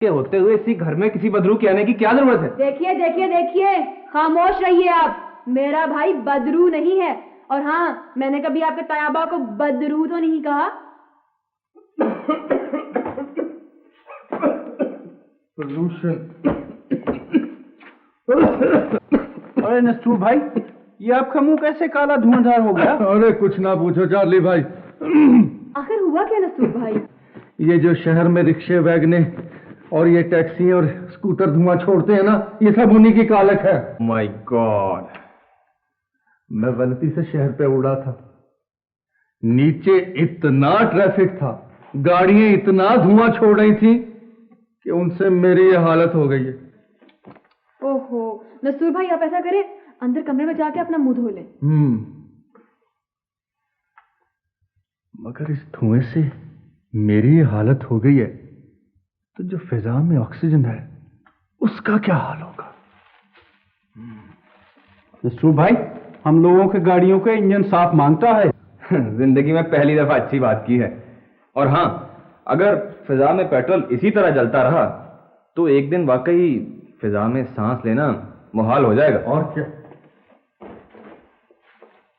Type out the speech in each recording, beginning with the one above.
के होते हुए इसी घर में किसी बदरू के आने की क्या जरूरत है? देखिए देखिए देखिए, खामोश रहिए आप। मेरा भाई बदरू नहीं है। और हाँ, मैंने कभी आपके तयाबा को बदरू तो नहीं कहा। अरे नस्तूर भाई, ये आपका मुंह कैसे काला धुआंधार हो गया? अरे कुछ ना पूछो चार्ली भाई। आखिर हुआ क्या नस्तूर भाई? ये जो शहर में रिक्शे, वैगने और ये टैक्सी और स्कूटर धुआं छोड़ते हैं ना, ये सब उन्हीं की कालक है। माय गॉड, मैं गलती से शहर पे उड़ा था। नीचे इतना ट्रैफिक था, गाड़ियां इतना धुआं छोड़ रही थी कि उनसे मेरी ये हालत हो गई है। ओहो नस्तूर भाई, आप ऐसा करें, अंदर कमरे में जाके अपना मुंह धो लें। मगर इस धुएं से मेरी ये हालत हो गई है, तो जो फिजा में ऑक्सीजन है उसका क्या हाल होगा? नस्तूर भाई, हम लोगों के गाड़ियों का इंजन साफ मांगता है। जिंदगी में पहली दफा अच्छी बात की है। और हाँ, अगर फिजा में पेट्रोल इसी तरह जलता रहा तो एक दिन वाकई फिजा में सांस लेना मुहाल हो जाएगा। और क्या?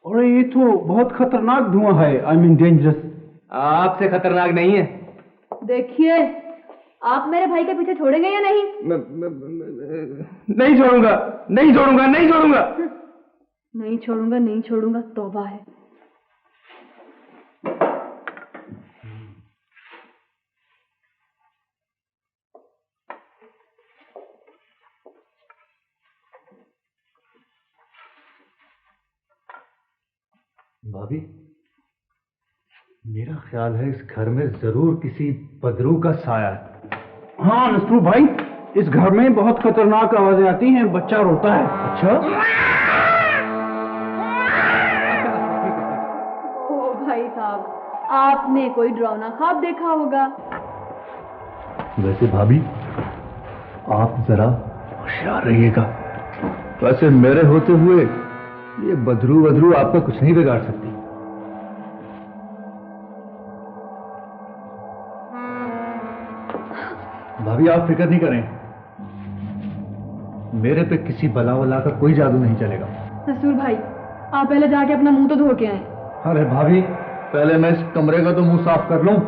अरे ये तो बहुत खतरनाक धुआं है, आई मीन डेंजरस। आपसे खतरनाक नहीं है। देखिए, आप मेरे भाई के पीछे छोड़ेंगे या नहीं? नहीं छोड़ूंगा, नहीं छोड़ूंगा, नहीं छोड़ूंगा। नहीं छोड़ूंगा, नहीं छोड़ूंगा, तौबा है। भाभी, मेरा ख्याल है इस घर में जरूर किसी बदरू का साया है। हाँ नस्तूर भाई, इस घर में बहुत खतरनाक आवाजें आती हैं, बच्चा रोता है। अच्छा? ओ भाई साहब, आपने कोई डरावना ख्वाब देखा होगा। वैसे भाभी, आप जरा होशियार रहिएगा। वैसे मेरे होते हुए ये बदरू वदरू आपका कुछ नहीं बिगाड़ सकती। भाभी, आप फिक्र नहीं करें, मेरे पे किसी बला वला का कोई जादू नहीं चलेगा। नस्तूर भाई, आप पहले जाके अपना मुंह तो धो के आए। अरे भाभी, पहले मैं इस कमरे का तो मुंह साफ कर लूं।